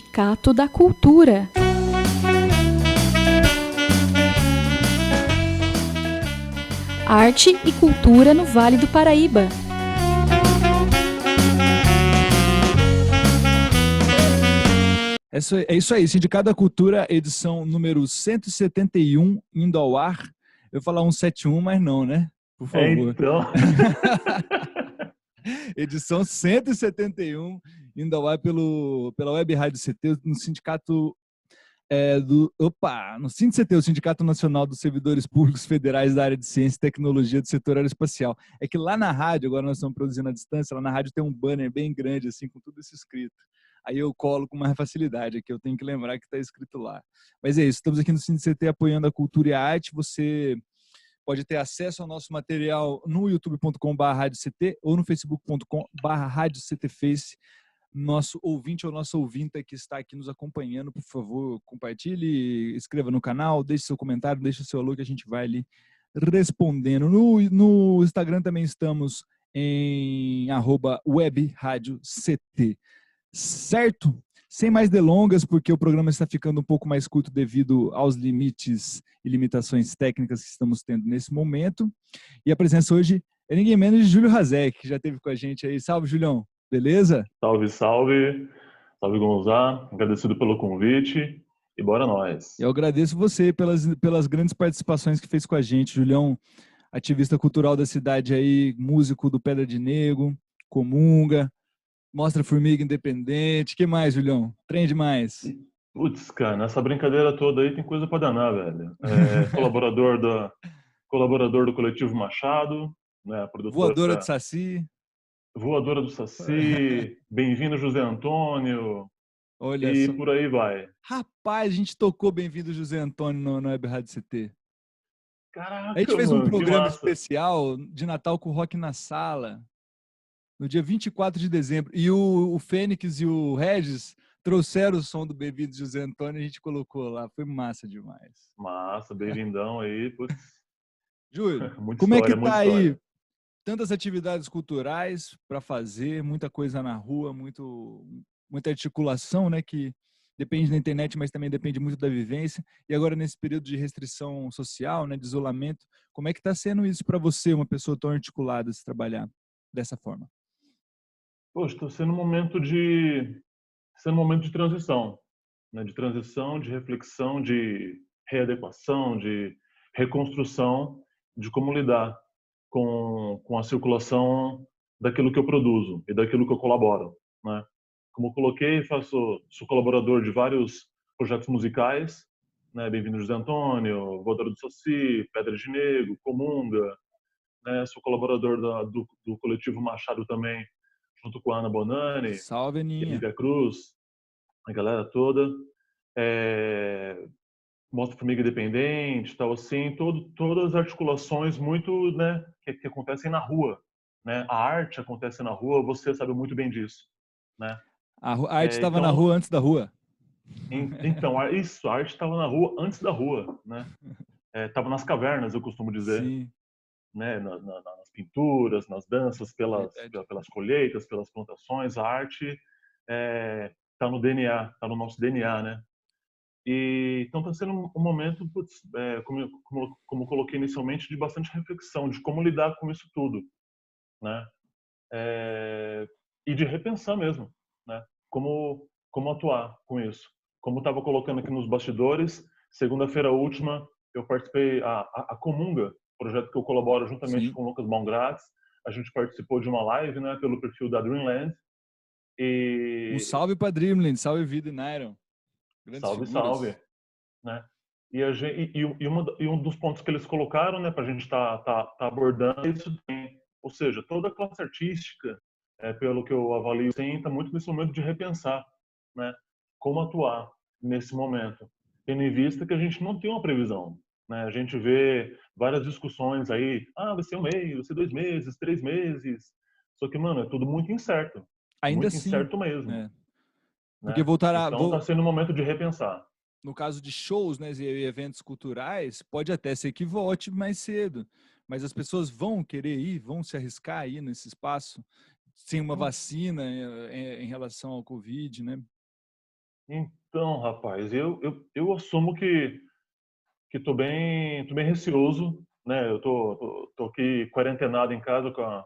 Sindicato da Cultura. Arte e cultura no Vale do Paraíba. É isso aí, Sindicato da Cultura, edição número 171, indo ao ar. Eu ia falar 171, mas não, né? Por favor. Então. Edição 171, indo ao ar pela Web Rádio CT, no Sindicato no SINCT, o Sindicato Nacional dos Servidores Públicos Federais da área de Ciência e Tecnologia do setor aeroespacial. É que lá na rádio, agora nós estamos produzindo à distância, lá na rádio tem um banner bem grande, assim, com tudo isso escrito. Aí eu colo com mais facilidade, aqui eu tenho que lembrar que está escrito lá. Mas é isso, estamos aqui no SINCT apoiando a cultura e a arte. Você pode ter acesso ao nosso material no youtube.com/radiocT ou no facebook.com/radioctface. Nosso ouvinte ou nossa ouvinta que está aqui nos acompanhando, por favor, compartilhe, escreva no canal, deixe seu comentário, deixe o seu alô que a gente vai ali respondendo. No Instagram também estamos em @webradiocT, certo? Sem mais delongas, porque o programa está ficando um pouco mais curto devido aos limites e limitações técnicas que estamos tendo nesse momento. E a presença hoje é ninguém menos de Júlio Razek, que já esteve com a gente aí. Salve, Julião! Beleza? Salve, salve. Salve, Gonzá. Agradecido pelo convite e bora nós. Eu agradeço você pelas grandes participações que fez com a gente. Julião, ativista cultural da cidade aí, músico do Pedra de Negro, Comunga, Mostra Formiga Independente. Que mais, Julião? Trem demais. Putz, cara, nessa brincadeira toda aí tem coisa pra danar, velho. Colaborador do Coletivo Machado, né, produtora... Voadora do Saci. Voadora do Saci, Bem-vindo José Antônio, Olha e só. por aí vai. Rapaz, a gente tocou Bem-vindo José Antônio no Web Rádio CT. Caraca, A gente fez um mano, programa especial de Natal com Rock na Sala, no dia 24 de dezembro. E o Fênix e o Regis trouxeram o som do Bem-vindo José Antônio e a gente colocou lá. Foi massa demais. Massa, bem-vindão aí, putz. Júlio, Muita como história, é que muita tá história. aí? Tantas atividades culturais para fazer, muita coisa na rua, muita articulação, né, que depende da internet, mas também depende muito da vivência. E agora nesse período de restrição social, né, de isolamento, como é que está sendo isso para você, uma pessoa tão articulada, se trabalhar dessa forma? Poxa, estou sendo um momento de transição, né? De transição, de reflexão, de readequação, de reconstrução de como lidar com a circulação daquilo que eu produzo e daquilo que eu colaboro, né? Como eu coloquei, sou colaborador de vários projetos musicais, né? Bem-vindo José Antônio, Voadora do Saci, Pedra de Negro, Comunga, né? Sou colaborador do Coletivo Machado também, junto com a Ana Bonani Salve, e a Aninha. Lívia Cruz, a galera toda. Mostra Formiga Independente, tal assim, todas as articulações muito, né, que acontecem na rua, né? A arte acontece na rua, você sabe muito bem disso, né? A arte estava na Então, rua antes da rua. a arte estava na rua antes da rua, né? Estava nas cavernas, eu costumo dizer, Sim, né? Nas pinturas, nas danças, verdade. pelas colheitas, pelas plantações, a arte está no DNA, está no nosso DNA, né? E então está sendo um momento, putz, como coloquei inicialmente, de bastante reflexão de como lidar com isso tudo, né? E de repensar mesmo, né? Como atuar com isso. Como estava colocando aqui nos bastidores, segunda-feira última eu participei a Comunga, projeto que eu colaboro juntamente Sim. com o Lucas Baumgratz. A gente participou de uma live, né, pelo perfil da Dreamland. Um salve para Dreamland, salve Vida e Nairon. Grandes Salve, figuras. salve, né? E um dos pontos que eles colocaram, né, para a gente tá abordando é isso também. Ou seja, toda a classe artística, pelo que eu avalio, está muito nesse momento de repensar, né, como atuar nesse momento, tendo em vista que a gente não tem uma previsão, né? A gente vê várias discussões aí, vai ser um mês, vai ser 2 meses, 3 meses, só que, mano, é tudo Ainda muito assim, incerto mesmo, né? Porque né? Então está sendo um momento de repensar. No caso de shows, né, e eventos culturais, pode até ser que volte mais cedo, mas as pessoas vão querer ir, vão se arriscar aí nesse espaço, sem uma vacina em relação ao Covid, né? Então, rapaz, eu assumo que tô bem receoso, né? Eu tô aqui quarentenado em casa com a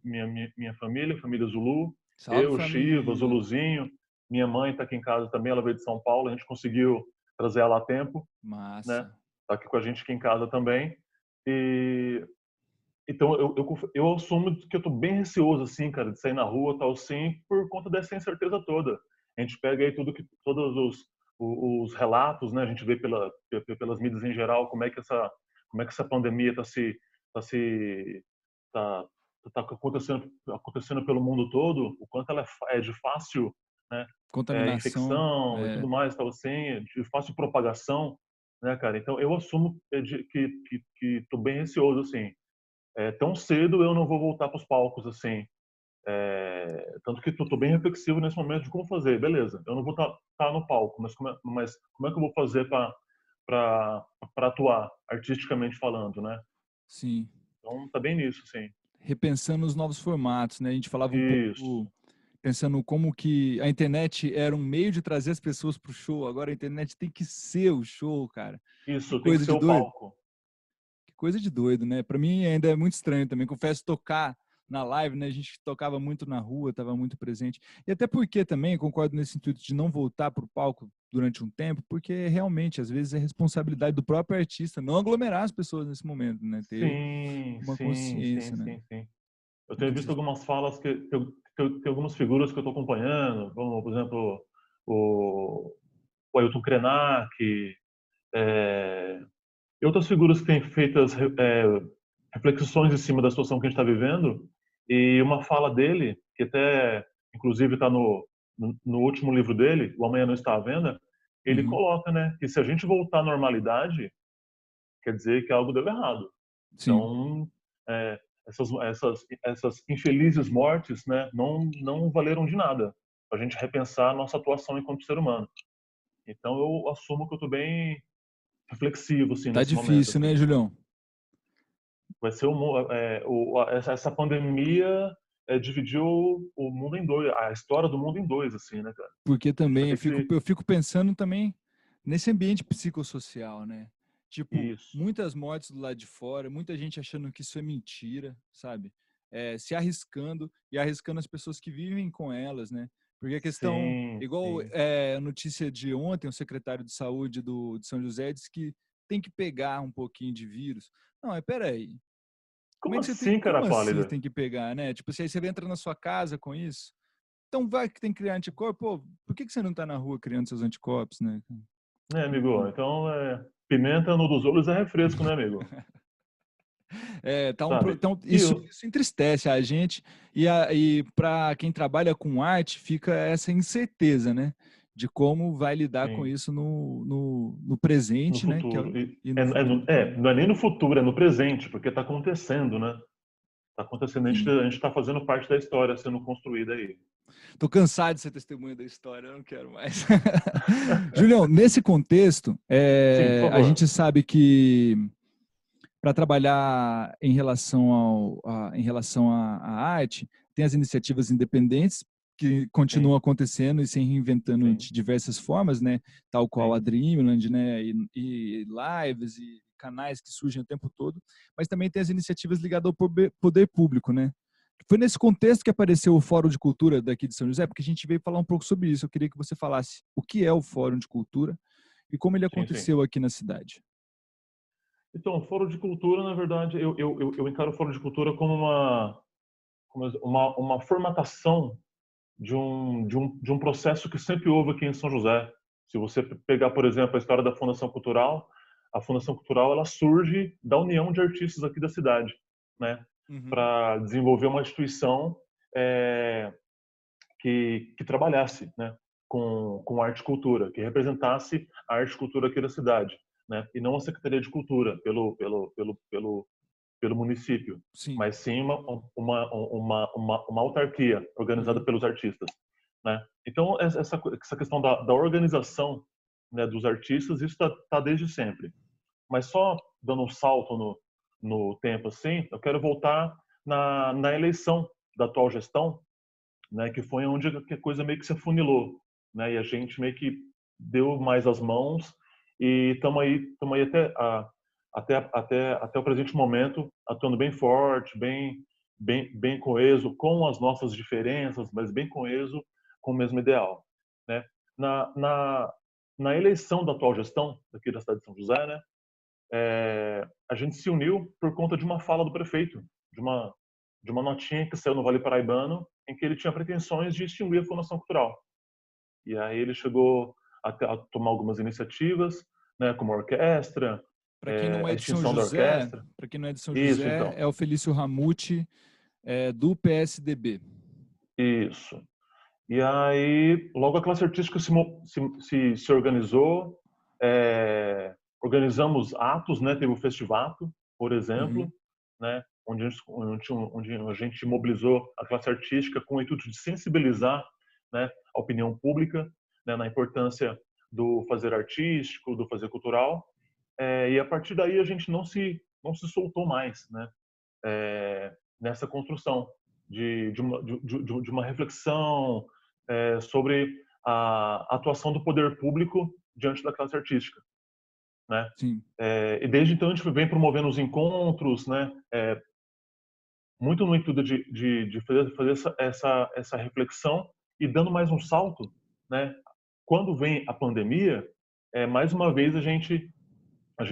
minha família, família Zulu, Salve, eu, Shiva, família. Zuluzinho, minha mãe tá aqui em casa também, ela veio de São Paulo, a gente conseguiu trazer ela a tempo, né? Massa. Tá aqui com a gente aqui em casa também. E então eu assumo que eu tô bem receoso assim, cara, de sair na rua, tal assim, por conta dessa incerteza toda. A gente pega aí todos os relatos, né? A gente vê pelas mídias em geral como é que essa pandemia tá se tá, tá acontecendo pelo mundo todo, o quanto ela é de fácil, né? Contaminação. Infecção e É, tudo mais, tal assim, de fácil propagação, né, cara? Então eu assumo que tô bem receoso assim. Tão cedo eu não vou voltar para os palcos assim. Tanto que estou bem reflexivo nesse momento de como fazer. Beleza, eu não vou estar no palco, mas como é que eu vou fazer para atuar artisticamente falando, né? sim. Então tá bem nisso, sim. Repensando os novos formatos, né? A gente falava um Isso, pouco pensando como que a internet era um meio de trazer as pessoas para o show. Agora a internet tem que ser o show, cara. Que isso tem que coisa ser de o doido. palco. Que coisa de doido, né? Para mim ainda é muito estranho também. Confesso tocar na live, né? A gente tocava muito na rua, estava muito presente. E até porque também concordo nesse intuito de não voltar para o palco durante um tempo, porque realmente às vezes é responsabilidade do próprio artista não aglomerar as pessoas nesse momento, né? Ter Sim, uma sim, sim, consciência, né? sim, sim. Eu O que tenho que visto vocês... algumas falas tem algumas figuras que eu estou acompanhando, como por exemplo o, o Ailton Krenak, é, e outras figuras que têm feito reflexões em cima da situação que a gente está vivendo. E uma fala dele, que até, inclusive, está no último livro dele, O Amanhã Não Está à Venda, ele Uhum. coloca, né, que se a gente voltar à normalidade, quer dizer que algo deu errado. Sim. Então, é, essas infelizes mortes, né, não valeram de nada para a gente repensar a nossa atuação enquanto ser humano. Então, eu assumo que eu estou bem reflexivo, assim, Tá nesse momento, difícil, né, assim. Julião? Vai ser essa pandemia dividiu o mundo em dois, a história do mundo em dois, assim, né, cara? Porque A gente vai também ter que se... eu fico pensando também nesse ambiente psicossocial, né? Tipo, Isso. muitas mortes do lado de fora, muita gente achando que isso é mentira, sabe? Se arriscando e arriscando as pessoas que vivem com elas, né? Porque a questão, Sim, igual sim. a notícia de ontem, o secretário de saúde de São José disse que tem que pegar um pouquinho de vírus. Não, peraí. Como Como é que você tem, assim, cara como assim você pálida? tem que pegar, né? Tipo, se aí você entra na sua casa com isso, então vai que tem que criar anticorpo. Pô, por que você não tá na rua criando seus anticorpos, né? Né, amigo? Enfim. Então, pimenta no dos olhos é refresco, né, amigo? Sabe? Então E isso entristece a gente e para quem trabalha com arte fica essa incerteza, né? De como vai lidar com sim, isso no no presente, né? futuro. E no futuro também. Não é nem no futuro, é no presente, porque está acontecendo, né? Está acontecendo, Sim. a gente está fazendo parte da história sendo construída aí. Tô cansado de ser testemunha da história, eu não quero mais. Julião, nesse contexto, Sim, por a favor. gente sabe que para trabalhar em relação à arte, tem as iniciativas independentes que Sim, continuam acontecendo e se reinventando sim, de diversas formas, né? Tal qual a sim. Dreamland, né? E lives e canais que surgem o tempo todo, mas também tem as iniciativas ligadas ao poder público, né? Foi nesse contexto que apareceu o Fórum de Cultura daqui de São José, porque a gente veio falar um pouco sobre isso. Eu queria que você falasse o que é o Fórum de Cultura e como ele Sim, sim. aconteceu aqui na cidade. Então, o Fórum de Cultura, na verdade, eu encaro o Fórum de Cultura como uma formatação de um processo que sempre houve aqui em São José. Se você pegar, por exemplo, a história da Fundação Cultural, a Fundação Cultural ela surge da união de artistas aqui da cidade, né, Uhum. para desenvolver uma instituição é, que trabalhasse, né, com arte e cultura, que representasse a arte e cultura aqui da cidade, né, e não a Secretaria de Cultura pelo município, Sim. mas sim uma autarquia organizada Uhum. pelos artistas, né? Então essa questão da organização, né, dos artistas, isso tá desde sempre. Mas só dando um salto no tempo assim, eu quero voltar na eleição da atual gestão, né, que foi onde a coisa meio que se afunilou. né? E a gente meio que deu mais as mãos e estamos aí até o presente momento atuando bem forte, bem coeso com as nossas diferenças, mas bem coeso com o mesmo ideal, né? Na, na, na eleição da atual gestão aqui da cidade de São José, né? A gente se uniu por conta de uma fala do prefeito, de uma notinha que saiu no Vale Paraibano, em que ele tinha pretensões de extinguir a Fundação Cultural. E aí ele chegou a tomar algumas iniciativas, né, como a orquestra, Para quem não a é de São extinção da José, orquestra. para quem não é de São Isso, José, então. é o Felício Ramute, do PSDB. Isso. E aí, logo a classe artística se organizou, organizamos atos, né? Teve o Festivato, por exemplo, Uhum. né? Onde a gente mobilizou a classe artística com o intuito de sensibilizar, né, a opinião pública, né, na importância do fazer artístico, do fazer cultural. E a partir daí a gente não se soltou mais, né? Nessa construção de uma reflexão sobre a atuação do poder público diante da classe artística, né? Sim. E desde então a gente vem promovendo os encontros, né? Muito no intuito de fazer essa reflexão e dando mais um salto, né? Quando vem a pandemia, mais uma vez a gente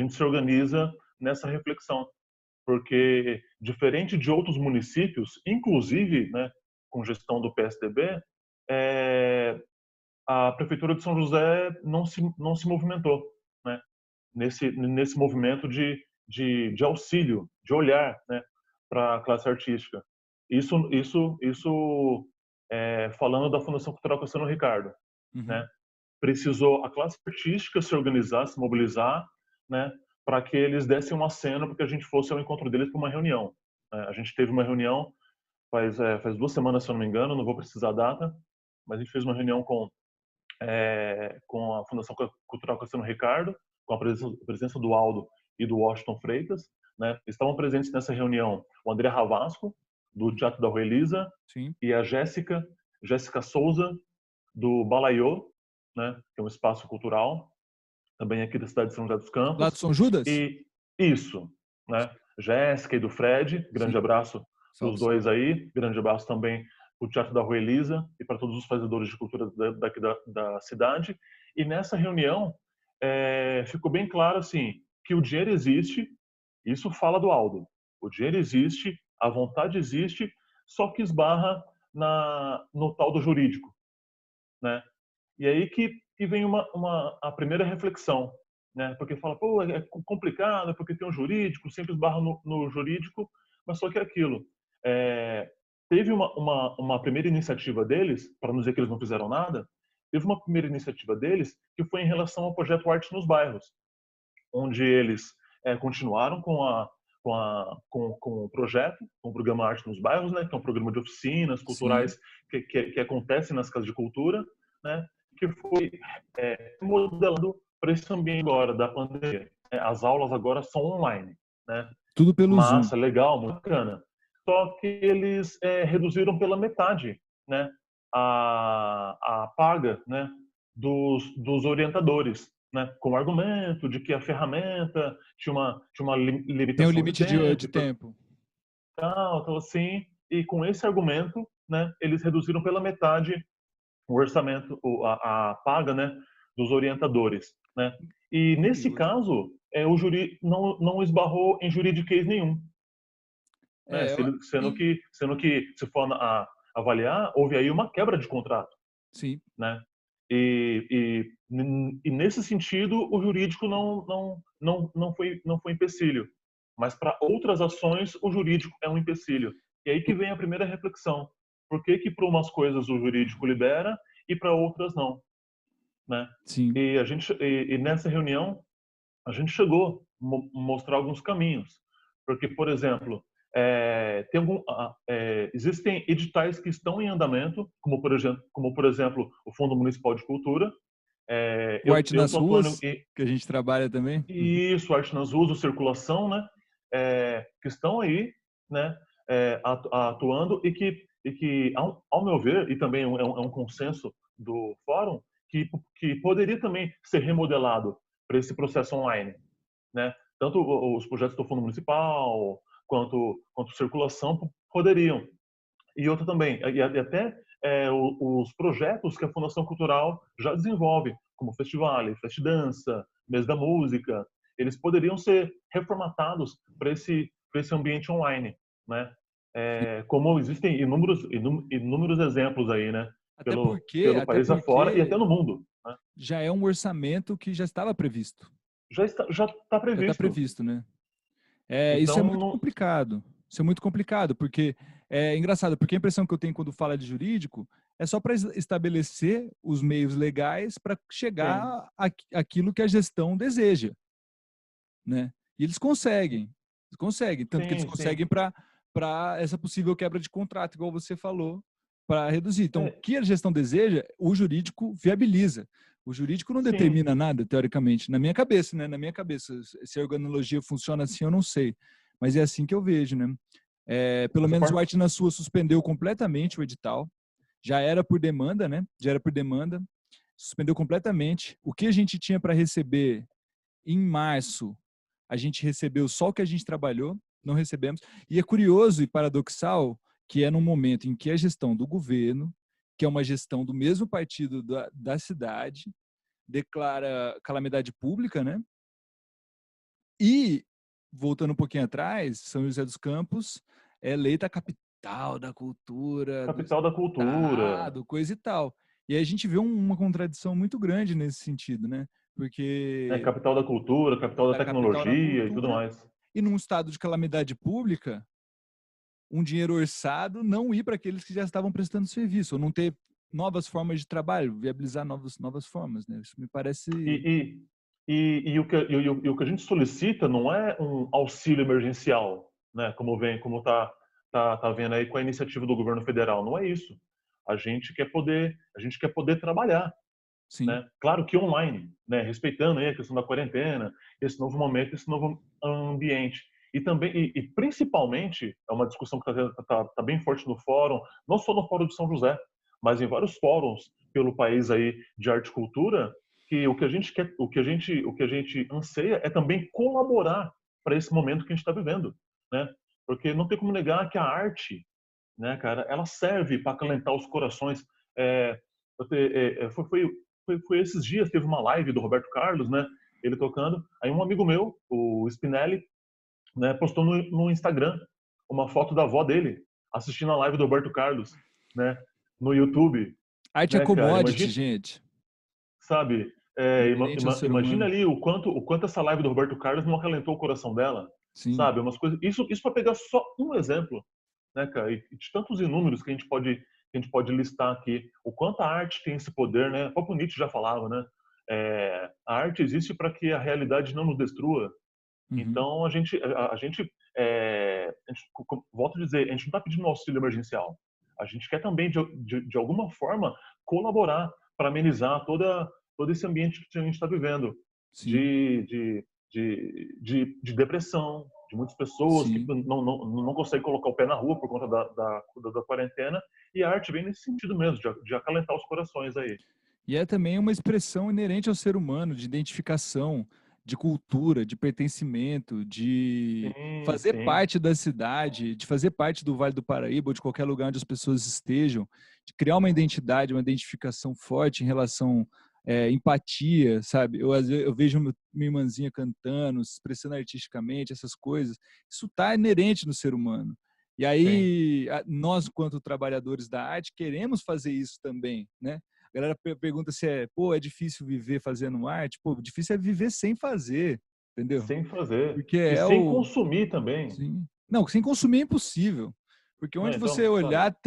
se organiza nessa reflexão, porque diferente de outros municípios, inclusive, né, com gestão do PSDB, a prefeitura de São José não se movimentou, né, nesse movimento de auxílio, de olhar, né, para a classe artística. Isso falando da Fundação Cultural Cassiano Ricardo, Uhum. né? Precisou a classe artística se organizar, se mobilizar, né, para que eles dessem um aceno para que a gente fosse ao encontro deles para uma reunião. A gente teve uma reunião faz 2 semanas, se eu não me engano, não vou precisar a data, mas a gente fez uma reunião com a Fundação Cultural Cassiano Ricardo, com a presença do Aldo e do Washington Freitas, né? Estavam presentes nessa reunião o André Ravasco, do Teatro da Rua Elisa, Sim. e a Jéssica Souza, do Balaiô, né? Que é um espaço cultural, também aqui da cidade de São José dos Lá do Campos. São Judas? E isso, né? Jéssica e do Fred, Sim. grande abraço Salve, dos dois salve. aí, grande abraço também para o Teatro da Rua Elisa e para todos os fazedores de cultura daqui da cidade. E nessa reunião ficou bem claro assim que o dinheiro existe, isso fala do Aldo. O dinheiro existe, a vontade existe, só que esbarra no tal do jurídico, né? E aí que vem a primeira reflexão, né? Porque fala, pô, é complicado, porque tem um jurídico, sempre esbarra no jurídico, mas só que é aquilo. Teve uma primeira iniciativa deles, para não dizer que eles não fizeram nada, teve uma primeira iniciativa deles que foi em relação ao projeto Arte nos Bairros, onde eles continuaram com o projeto, com o programa Arte nos Bairros, né, que é um programa de oficinas Sim. culturais que acontece nas casas de cultura, né, que foi modelado para esse ambiente agora da pandemia. As aulas agora são online, né? Tudo pelo Zoom. Massa, legal, muito bacana. Só que eles reduziram pela metade, né, a paga, né, dos orientadores, né, com o argumento de que a ferramenta tinha uma Tem o limitação de limite tempo de e tempo. tal, então assim, e com esse argumento, né, eles reduziram pela metade o orçamento, a paga, né, dos orientadores, né? E Muito nesse injusto. caso, o júri não esbarrou em juridiquês nenhum, né? É, eu- e- Sendo que se for avaliar, houve aí uma quebra de contrato, sim. né? E nesse sentido, o jurídico não foi empecilho, mas para outras ações o jurídico é um empecilho. E aí que vem a primeira reflexão: por que que para umas coisas o jurídico libera e para outras não, né? Sim. E nessa reunião a gente chegou a mostrar alguns caminhos, porque, por exemplo, existem editais que estão em andamento, como por exemplo o Fundo Municipal de Cultura. O Arte Eu nas estou atuando Ruas, que a gente trabalha também. isso, Arte nas Ruas, o Circulação, né? Que estão aí, né? Atuando e que ao meu ver, e também é um consenso do fórum, que poderia também ser remodelado para esse processo online, né? Tanto os projetos do Fundo Municipal quanto circulação poderiam. E outra também, e até os projetos que a Fundação Cultural já desenvolve, como Festivale, Festidança, Mês da Música, eles poderiam ser reformatados para esse ambiente online, né? Como existem inúmeros exemplos aí, né? Até Pelo país afora e até no mundo, né? já é um orçamento que já estava previsto. Já está Já está previsto. previsto, né? Isso é Então, muito complicado. Isso é muito complicado, porque é engraçado, porque a impressão que eu tenho quando fala de jurídico é só para estabelecer os meios legais para chegar àquilo que a gestão deseja, né? E eles conseguem, tanto que eles conseguem para essa possível quebra de contrato, igual você falou, para reduzir. Então, o que a gestão deseja, o jurídico viabiliza. O jurídico não determina nada, teoricamente, na minha cabeça, né? Na minha cabeça, se a organologia funciona assim, eu não sei, mas é assim que eu vejo, né? Pelo menos o Arte na Sua suspendeu completamente o edital. Já era por demanda, né? Já era por demanda. Suspendeu completamente. O que a gente tinha para receber em março, a gente recebeu só o que a gente trabalhou, não recebemos. E é curioso e paradoxal que é num momento em que a gestão do governo, que é uma gestão do mesmo partido da cidade, declara calamidade pública, né? E, voltando um pouquinho atrás, São José dos Campos é eleita a capital da cultura do capital da cultura. estado, coisa e tal. E aí a gente vê uma contradição muito grande nesse sentido, né? Porque Capital da cultura, capital da capital da tecnologia e tudo cultura, mais. e num estado de calamidade pública, um dinheiro orçado não ir para aqueles que já estavam prestando serviço, ou não ter novas formas de trabalho, viabilizar novas formas, né? Isso me parece... E o que a gente solicita não é um auxílio emergencial, né? Como tá vendo aí com a iniciativa do governo federal, não é isso. A gente quer poder trabalhar, Sim. né? Claro que online, né? Respeitando aí a questão da quarentena, esse novo momento, esse novo ambiente. E também, e principalmente, é uma discussão que tá bem forte no fórum, não só no Fórum de São José, mas em vários fóruns pelo país aí de arte e cultura, que o que a gente quer, o que a gente anseia é também colaborar para esse momento que a gente está vivendo, né? Porque não tem como negar que a arte, né, cara, ela serve para acalentar os corações. É, foi esses dias, teve uma live do Roberto Carlos, né? Ele tocando. Aí um amigo meu, o Spinelli, né, postou no Instagram uma foto da avó dele assistindo a live do Roberto Carlos, né, no YouTube. Arte é Né, cara? commodity, gente. Sabe? Inerente ao ser Imagina humano. ali o quanto essa live do Roberto Carlos não acalentou o coração dela, Sim. sabe? Umas coisas. Isso para pegar só um exemplo, né, cara? E de tantos inúmeros que a gente pode listar aqui, o quanto a arte tem esse poder, né? O próprio Nietzsche já falava, né? A arte existe para que a realidade não nos destrua. Uhum. Então volto a dizer, a gente não está pedindo auxílio emergencial. A gente quer também de alguma forma colaborar para amenizar todo esse ambiente que a gente está vivendo Sim. de depressão, de muitas pessoas que Sim. não conseguem colocar o pé na rua por conta da quarentena, e a arte vem nesse sentido mesmo, de acalentar os corações aí. E é também uma expressão inerente ao ser humano, de identificação, de cultura, de pertencimento, de fazer Sim. parte da cidade, de fazer parte do Vale do Paraíba ou de qualquer lugar onde as pessoas estejam, de criar uma identidade, uma identificação forte em relação empatia, sabe? Às vezes, eu vejo minha irmãzinha cantando, se expressando artisticamente, essas coisas. Isso está inerente no ser humano. E aí, nós, quanto trabalhadores da arte, queremos fazer isso também, né? A galera pergunta se é difícil viver fazendo arte. Pô, difícil é viver sem fazer, entendeu? Sem fazer. Porque E sem consumir também. Sim. Não, sem consumir é impossível. Porque onde você Então, olhar sabe?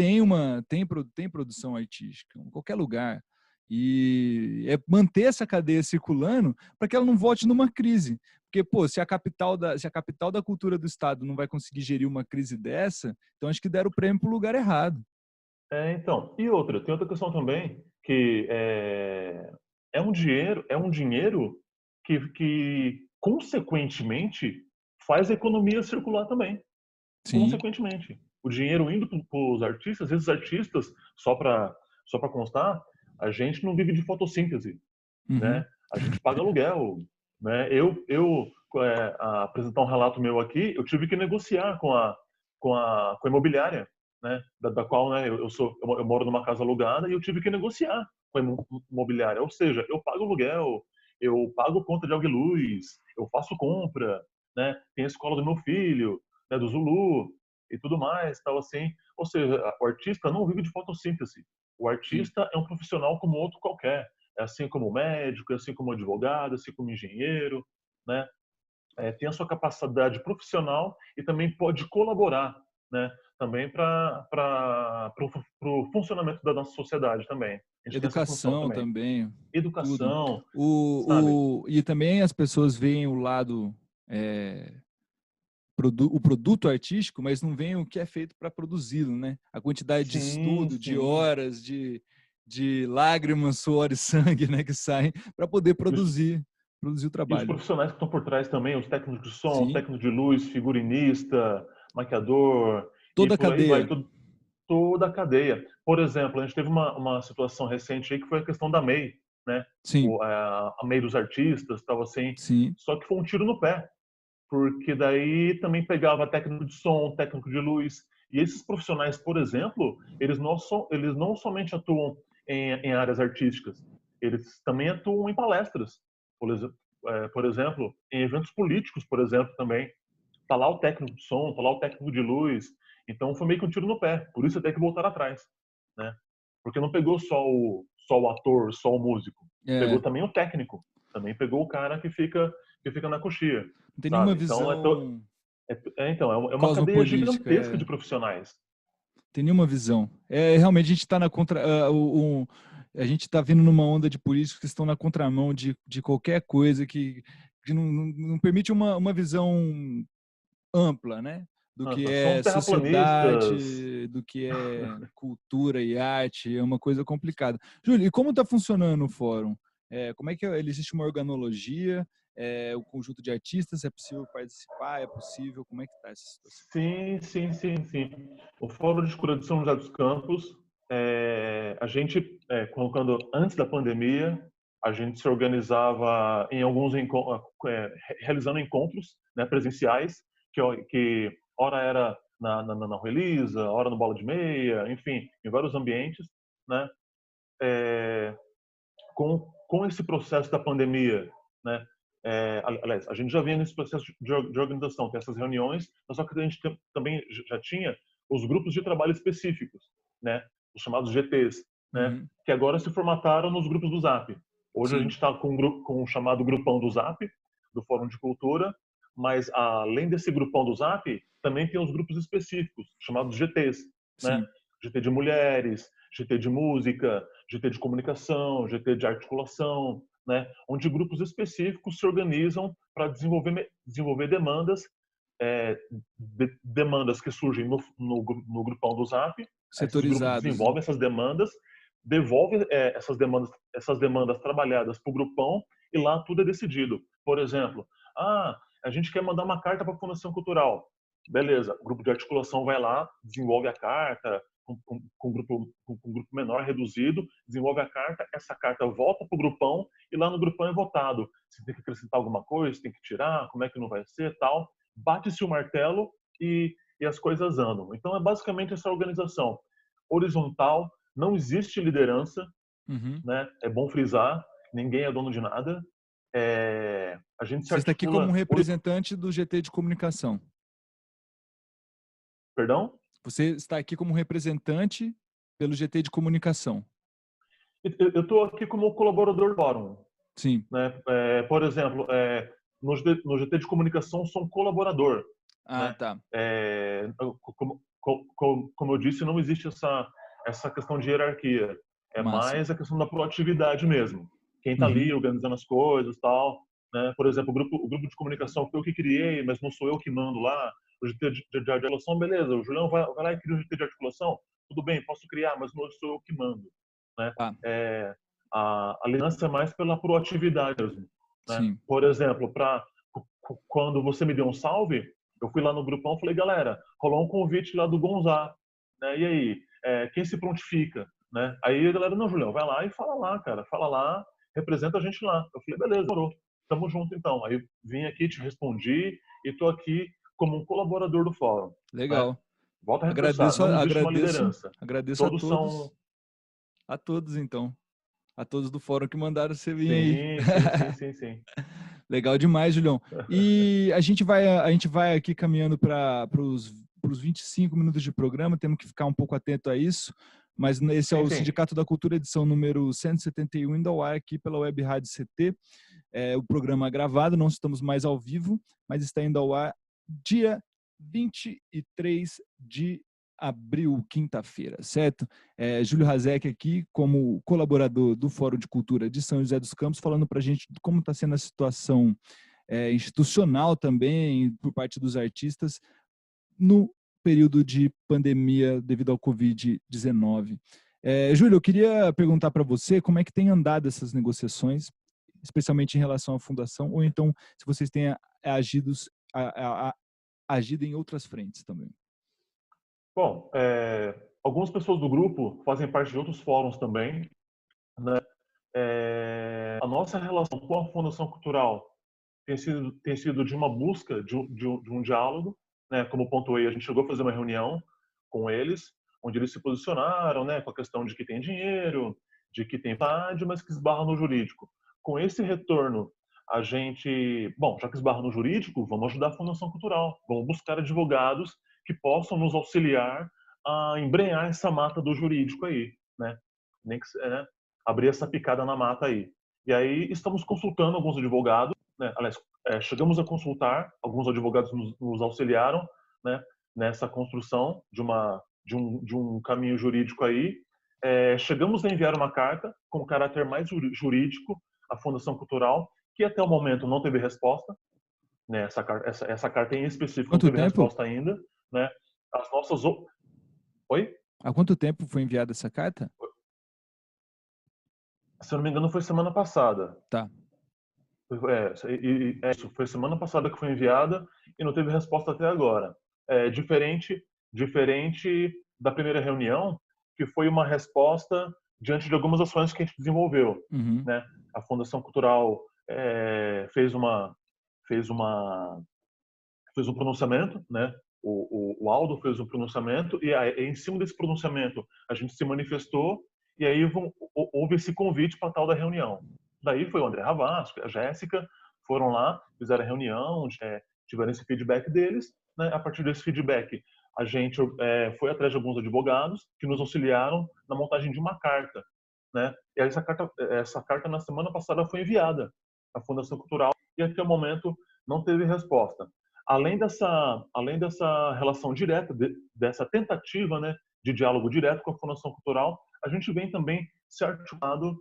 tem produção artística, em qualquer lugar. E é manter essa cadeia circulando para que ela não volte numa crise. Porque, pô, se a capital da cultura do estado não vai conseguir gerir uma crise dessa, então acho que deram o prêmio para o lugar errado. Então. E tem outra questão também, que é um dinheiro que consequentemente faz a economia circular também. Sim. Consequentemente. O dinheiro indo para os artistas, esses artistas, só para constar, A gente não vive de fotossíntese, Uhum. né? A gente paga aluguel, né? Apresentar um relato meu aqui, eu tive que negociar com a imobiliária, né? Da qual, né, eu moro numa casa alugada e eu tive que negociar com a imobiliária. Ou seja, eu pago aluguel, eu pago conta de água e luz, eu faço compra, né? Tem a escola do meu filho, né, do Zulu e tudo mais, tal assim. Ou seja, o artista não vive de fotossíntese. O Sim. artista é um profissional como outro qualquer. É assim como médico, é assim como advogado, é assim como engenheiro, né? Tem a sua capacidade profissional e também pode colaborar, né? Também para o funcionamento da nossa sociedade também. A gente tem essa função Educação também. também, tudo. Educação, sabe? E também as pessoas veem o lado, é, o produto artístico, mas não veem o que é feito para produzi-lo, né? A quantidade de Sim, estudo, de sim. horas, de lágrimas, suor e sangue, né, que saem para poder E os, produzir o e os trabalho. profissionais que estão por trás também, os técnicos de som, Sim, técnico de luz, figurinista, maquiador, e toda a por aí vai. cadeia. Toda a cadeia. Por exemplo, a gente teve uma situação recente aí que foi a questão da MEI, né? Sim, A MEI dos artistas, tal assim. sim. Só que foi um tiro no pé, porque daí também pegava técnico de som, técnico de luz. E esses profissionais, por exemplo, eles não somente atuam em áreas artísticas, eles também atuam em palestras. Por exemplo, em eventos políticos, por exemplo, também. Tá lá o técnico de som, tá lá o técnico de luz. Então foi meio que um tiro no pé. Por isso até que voltar atrás, né? Porque não pegou só o ator, só o músico. Pegou É, também o técnico. Também pegou o cara que fica na coxia, não tem nenhuma sabe? Então visão é uma cadeia cosmopolítica, gigantesca de profissionais. tem nenhuma visão. Realmente a gente está na contra, a gente está vindo numa onda de políticos que estão na contramão de qualquer coisa que não permite uma visão ampla, né? Do que São é os terraplanistas. sociedade, do que é cultura e arte, é uma coisa complicada. Júlio, e como está funcionando o fórum? Como é que ele existe uma organologia? O conjunto de artistas, é possível participar? É possível? Como é que está essa situação? Sim, sim, sim, sim. O Fórum de Cura de São José dos Campos, a gente, quando antes da pandemia, a gente se organizava em realizando encontros, né, presenciais, que ora era na Rua Elisa, ora no Bola de Meia, enfim, em vários ambientes, né? Com esse processo da pandemia, né? Aliás, a gente já vinha nesse processo de organização, tem essas reuniões, mas só que a gente também já tinha os grupos de trabalho específicos, né? Os chamados GTs, né? Uhum, Que agora se formataram nos grupos do Zap. Hoje a gente sim, está com o chamado grupão do Zap, do Fórum de Cultura, mas além desse grupão do Zap, também tem os grupos específicos, chamados GTs, né? sim. GT de mulheres, GT de música, GT de comunicação, GT de articulação, né? Onde grupos específicos se organizam para desenvolver demandas, demandas que surgem no grupão do Zap. Esses grupos Setorizados, né? desenvolvem essas demandas, devolvem essas demandas trabalhadas para o grupão e lá tudo é decidido. Por exemplo, a gente quer mandar uma carta para a Fundação Cultural. Beleza, o grupo de articulação vai lá, desenvolve a carta, com um grupo menor, reduzido, desenvolve a carta, essa carta volta para o grupão e lá no grupão é votado. Se tem que acrescentar alguma coisa, se tem que tirar, como é que não vai ser, tal. Bate-se o martelo e as coisas andam. Então é basicamente essa organização horizontal, não existe liderança, Uhum. né? É bom frisar, ninguém é dono de nada. A gente se Você está aqui como um articula... representante do GT de comunicação. Perdão? Você está aqui como representante pelo GT de comunicação. Eu estou aqui como colaborador do fórum, Sim. né? Por exemplo, no GT de comunicação sou um colaborador, Ah, né? tá. Como eu disse, não existe essa questão de hierarquia. É Massa. mais a questão da proatividade mesmo. Quem está ali Uhum. organizando as coisas, tal, né? Por exemplo, o grupo de comunicação foi eu que criei, mas não sou eu que mando lá. O GT de articulação, beleza. O Julião vai lá e cria o GT de articulação. Tudo bem, posso criar, mas não sou eu que mando, né? Tá. A liderança é mais pela proatividade mesmo, né? Sim. Por exemplo, quando você me deu um salve, eu fui lá no grupão e falei, galera, rolou um convite lá do Gonzá, né? E aí, quem se prontifica? né? Aí a galera, não, Julião, vai lá e fala lá, cara, fala lá, representa a gente lá. Eu falei, beleza, demorou, tamo junto então. Aí vim aqui, te respondi e tô aqui como um colaborador do fórum, né? Legal. Volto a reforçar, Agradeço, não existe uma liderança. agradeço Todos são... a todos então, a todos do fórum que mandaram você vir aí. Sim, sim, sim, sim, sim. Legal demais, Julião. E a gente vai aqui caminhando para os 25 minutos de programa, temos que ficar um pouco atento a isso, mas esse é Sim, o sim. Sindicato da Cultura, edição número 171, indo ao ar aqui pela Web Rádio CT. O programa é gravado, não estamos mais ao vivo, mas está indo ao ar dia 23 de abril, quinta-feira, certo? Júlio Hazek aqui, como colaborador do Fórum de Cultura de São José dos Campos, falando para a gente como está sendo a situação institucional também, por parte dos artistas, no período de pandemia devido ao Covid-19. Júlio, eu queria perguntar para você como é que tem andado essas negociações, especialmente em relação à fundação, ou então se vocês têm agido em outras frentes também. Bom, algumas pessoas do grupo fazem parte de outros fóruns também, né? A nossa relação com a Fundação Cultural tem sido de uma busca de um diálogo, né? Como pontuei, a gente chegou a fazer uma reunião com eles, onde eles se posicionaram, né? Com a questão de que tem dinheiro, de que tem vontade, mas que esbarra no jurídico. Com esse retorno, a gente, bom, já que esbarra no jurídico, vamos ajudar a Fundação Cultural, vamos buscar advogados que possam nos auxiliar a embrenhar essa mata do jurídico aí, né? Nem que, né? Abrir essa picada na mata aí. E aí estamos consultando alguns advogados, né? Aliás, chegamos a consultar, alguns advogados nos auxiliaram, né? Nessa construção de um caminho jurídico aí. Chegamos a enviar uma carta com caráter mais jurídico à Fundação Cultural, que até o momento não teve resposta, né? Essa carta em específico não Quanto teve tempo? resposta ainda, né? As nossas... Oi? Há quanto tempo foi enviada essa carta? Se eu não me engano, foi semana passada. Tá. Isso foi semana passada que foi enviada e não teve resposta até agora. Diferente da primeira reunião, que foi uma resposta diante de algumas ações que a gente desenvolveu, Uhum. né? A Fundação Cultural fez um pronunciamento, né? O Aldo fez um pronunciamento e aí, em cima desse pronunciamento a gente se manifestou e aí houve esse convite para tal da reunião. Daí foi o André Ravasco, a Jéssica, foram lá, fizeram a reunião, tiveram esse feedback deles, né? A partir desse feedback a gente foi atrás de alguns advogados que nos auxiliaram na montagem de uma carta, né? E essa carta na semana passada foi enviada à Fundação Cultural e até o momento não teve resposta. Além dessa relação direta, dessa tentativa, né, de diálogo direto com a Fundação Cultural, a gente vem também se articulando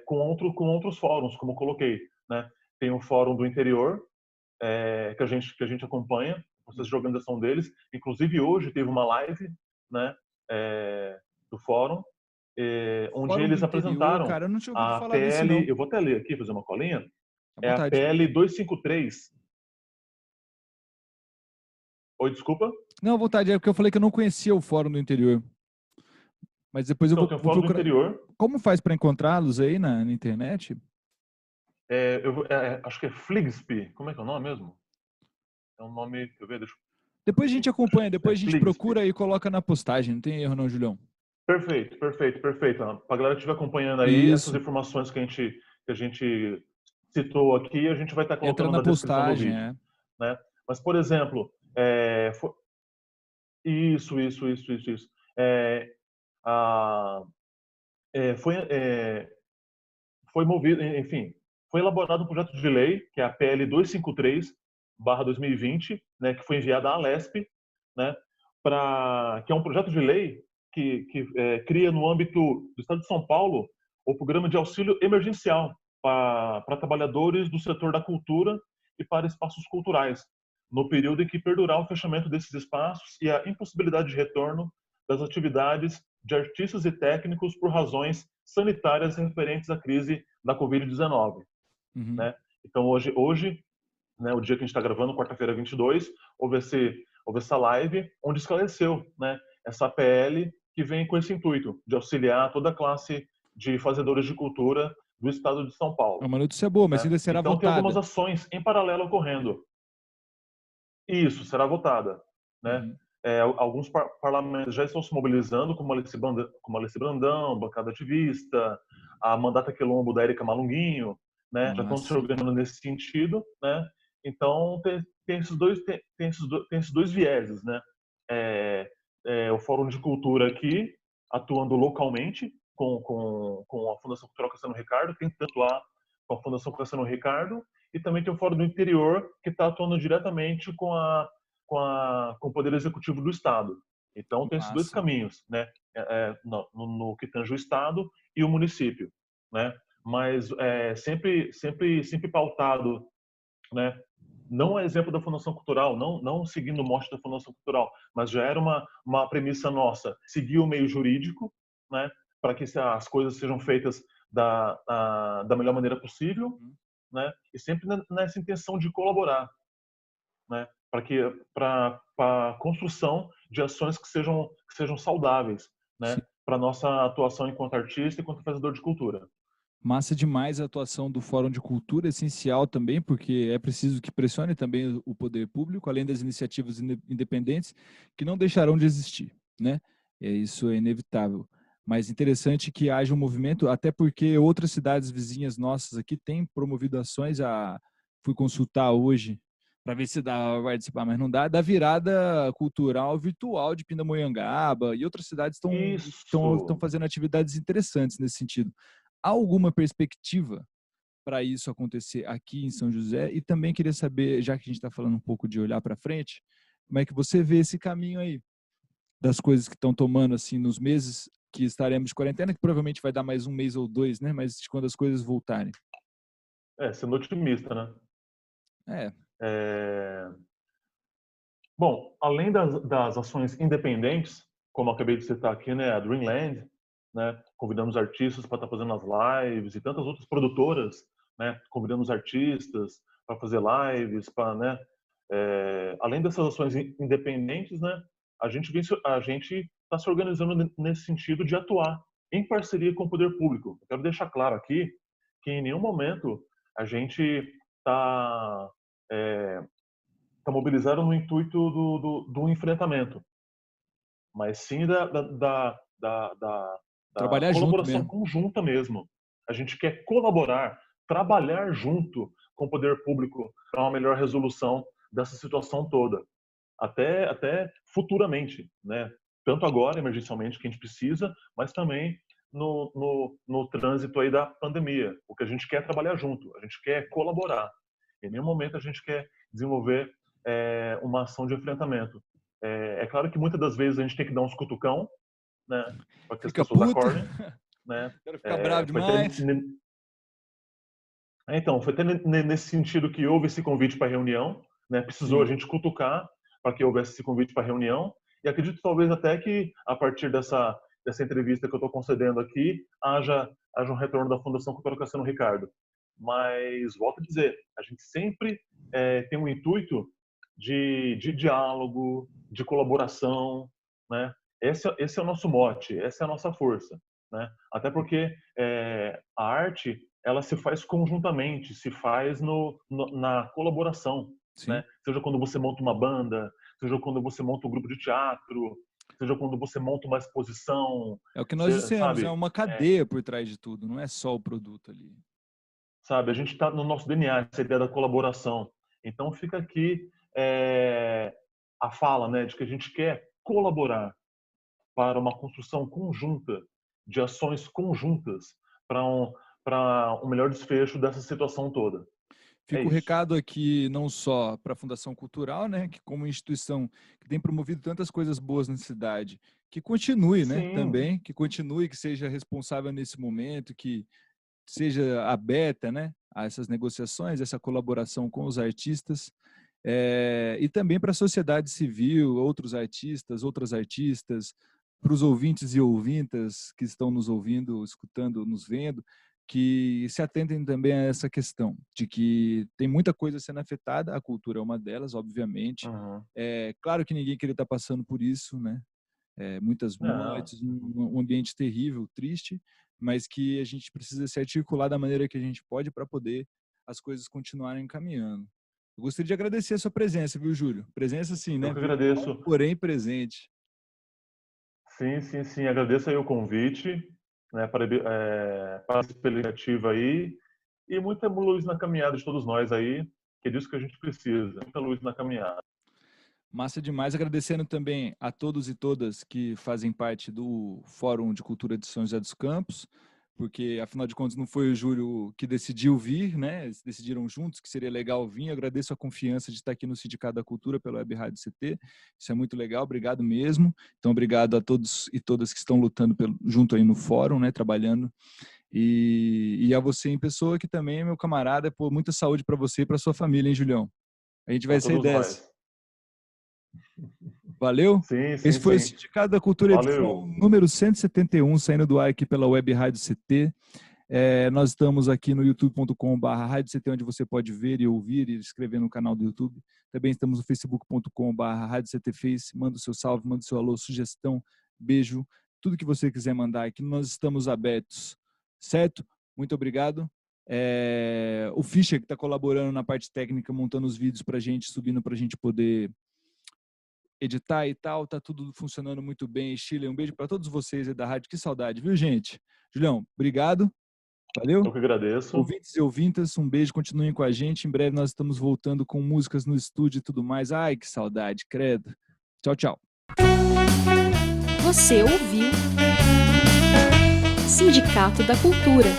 com outros fóruns, como eu coloquei, né? Tem o Fórum do Interior, que a gente acompanha, o processo de organização deles. Inclusive, hoje teve uma live, né, do fórum, onde Fórum do eles Interior, apresentaram cara, eu não tinha ouvido a falar desse não. PL, eu vou até ler aqui, fazer uma colinha, À é a vontade. PL 253. Oi, desculpa? Não, à vontade, é porque eu falei que eu não conhecia o Fórum do Interior. Mas depois eu Então, vou tem o Fórum do procurar. Interior. Como faz para encontrá-los aí na internet? Acho que é Fligsby. Como é que é o nome mesmo? É um nome, deixa eu ver, Depois a gente acompanha, é depois a gente Fligsby. procura e coloca na postagem, não tem erro não, Julião? Perfeito. Para a galera que estiver acompanhando aí, essas Isso. informações que a gente citou aqui, a gente vai estar Entra colocando na na descrição do postagem, vídeo, né? Mas, por exemplo, isso. É, a, é, foi, é, foi movido, enfim, foi elaborado um projeto de lei, que é a PL 253/2020, né, que foi enviada à Alesp, né, que é um projeto de lei que cria no âmbito do Estado de São Paulo o programa de auxílio emergencial para trabalhadores do setor da cultura e para espaços culturais, no período em que perdurar o fechamento desses espaços e a impossibilidade de retorno das atividades de artistas e técnicos por razões sanitárias referentes à crise da Covid-19. Uhum. Né? Então, hoje, né, o dia que a gente está gravando, quarta-feira 22, houve essa live onde esclareceu, né, essa PL que vem com esse intuito de auxiliar toda a classe de fazedores de cultura do estado de São É Paulo, uma notícia boa, mas né? ainda será Então tem algumas votada. ações em paralelo ocorrendo. Isso será votada, né? Uhum. Alguns parlamentos já estão se mobilizando, como Alice Brandão, Bancada Ativista, a Mandata Quilombo da Érica Malunguinho, né? Já estão se Massa. organizando nesse sentido, né? Então tem esses dois vieses, né? O Fórum de Cultura aqui atuando localmente com a Fundação Cultural Cassiano Ricardo, tentando atuar com a Fundação Cassiano Ricardo, e também tem o Fórum do Interior que está atuando diretamente com o Poder Executivo do Estado. Então, tem esses dois Massa. caminhos, né? No que tange o Estado e o município, né? Mas sempre pautado, né? Não é exemplo da Fundação Cultural, não seguindo o mote da Fundação Cultural, mas já era uma premissa nossa, seguir o meio jurídico, né? Para que as coisas sejam feitas da melhor maneira possível, né? E sempre nessa intenção de colaborar, né? Para a construção de ações que sejam saudáveis, Sim. né? Para nossa atuação enquanto artista e enquanto fazedor de cultura. Massa demais a atuação do Fórum de Cultura, essencial também, porque é preciso que pressione também o poder público, além das iniciativas independentes, que não deixarão de existir, né? Isso é inevitável. Mas interessante que haja um movimento, até porque outras cidades vizinhas nossas aqui têm promovido ações. Fui consultar hoje para ver se dá para participar, mas não dá, da virada cultural virtual de Pindamonhangaba, e outras cidades estão Isso. fazendo atividades interessantes nesse sentido. Há alguma perspectiva para isso acontecer aqui em São José? E também queria saber, já que a gente está falando um pouco de olhar para frente, como é que você vê esse caminho aí das coisas que estão tomando assim nos meses que estaremos de quarentena, que provavelmente vai dar mais um mês ou dois, né? Mas quando as coisas voltarem. Sendo otimista, né? É, É... Bom, além das ações independentes, como eu acabei de citar aqui, né, a Dreamland, né, convidamos artistas para estar fazendo as lives e tantas outras produtoras, né, convidamos artistas para fazer lives, para, né, além dessas ações independentes, né, a gente está se organizando nesse sentido de atuar em parceria com o poder público. Eu quero deixar claro aqui que em nenhum momento a gente está mobilizado no intuito do enfrentamento, mas sim da trabalhar junto colaboração mesmo. conjunta mesmo. A gente quer colaborar, trabalhar junto com o poder público para uma melhor resolução dessa situação toda, até futuramente, né? Tanto agora, emergencialmente, que a gente precisa, mas também no trânsito aí da pandemia. O que a gente quer é trabalhar junto, a gente quer colaborar. Em nenhum momento a gente quer desenvolver uma ação de enfrentamento. É claro que muitas das vezes a gente tem que dar uns cutucão, né, para que as Fica pessoas puto, acordem, né? quero ficar bravo Foi até, demais. nesse sentido que houve esse convite para reunião, né? Precisou a Sim. gente cutucar para que houvesse esse convite para reunião, e acredito talvez até que a partir dessa entrevista que eu estou concedendo aqui haja um retorno da Fundação Cultural Cassiano Ricardo. Mas volto a dizer, a gente sempre tem um intuito de diálogo, de colaboração, né? Esse é o nosso mote, essa é a nossa força, né? Até porque a arte ela se faz conjuntamente, se faz na colaboração, Sim. né? Seja quando você monta uma banda, seja quando você monta um grupo de teatro, seja quando você monta uma exposição, É o que nós você, dissemos, é sabe? uma cadeia por trás de tudo, não é só o produto ali. Sabe, a gente está no nosso DNA, essa ideia da colaboração. Então fica aqui a fala, né, de que a gente quer colaborar para uma construção conjunta de ações conjuntas para um melhor desfecho dessa situação toda. É Fica o isso. recado aqui não só para a Fundação Cultural, né, que como instituição que tem promovido tantas coisas boas na cidade, que continue, né, Sim. também, que continue, que seja responsável nesse momento, que seja aberta, né, a essas negociações, essa colaboração com os artistas, e também para a sociedade civil, outros artistas, outras artistas, para os ouvintes e ouvintas que estão nos ouvindo, escutando, nos vendo, que se atentem também a essa questão, de que tem muita coisa sendo afetada, a cultura é uma delas, obviamente. Uhum. É claro que ninguém queria estar passando por isso, né? muitas Não. mortes, um ambiente terrível, triste, mas que a gente precisa se articular da maneira que a gente pode para poder as coisas continuarem caminhando. Eu gostaria de agradecer a sua presença, viu, Júlio? Presença sim, né? Eu que agradeço. Porém presente. Sim. Agradeço aí o convite, né, para pela iniciativa aí. E muita luz na caminhada de todos nós aí, que é disso que a gente precisa. Muita luz na caminhada. Massa demais. Agradecendo também a todos e todas que fazem parte do Fórum de Cultura de São José dos Campos, porque, afinal de contas, não foi o Júlio que decidiu vir, né? Eles decidiram juntos que seria legal vir. Eu agradeço a confiança de estar aqui no Sindicato da Cultura pela Web Rádio CT. Isso é muito legal, obrigado mesmo. Então, obrigado a todos e todas que estão lutando junto aí no fórum, né? Trabalhando. E a você em pessoa, que também é meu camarada. Pô, muita saúde para você e para sua família, hein, Julião? A gente vai sair dessa. Valeu? Sim. Esse foi o Sindicato da Cultura, edição número 171, saindo do ar aqui pela Web Rádio CT. Nós estamos aqui no youtube.com/Rádio CT, onde você pode ver e ouvir e escrever no canal do YouTube. Também estamos no facebook.com/Rádio CT Face. Manda o seu salve, manda o seu alô, sugestão, beijo, tudo que você quiser mandar aqui. Nós estamos abertos, certo? Muito obrigado. O Fischer, que está colaborando na parte técnica, montando os vídeos para a gente, subindo para a gente poder editar e tal, tá tudo funcionando muito bem. Chile, um beijo para todos vocês aí da rádio, que saudade, viu, gente? Julião, obrigado, valeu. Eu que agradeço. Ouvintes e ouvintas, um beijo, continuem com a gente. Em breve nós estamos voltando com músicas no estúdio e tudo mais. Ai, que saudade, credo. Tchau, tchau. Você ouviu Sindicato da Cultura,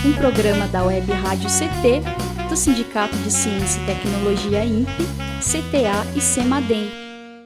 um programa da Web Rádio CT, do Sindicato de Ciência e Tecnologia INPE, CTA e CEMADEM.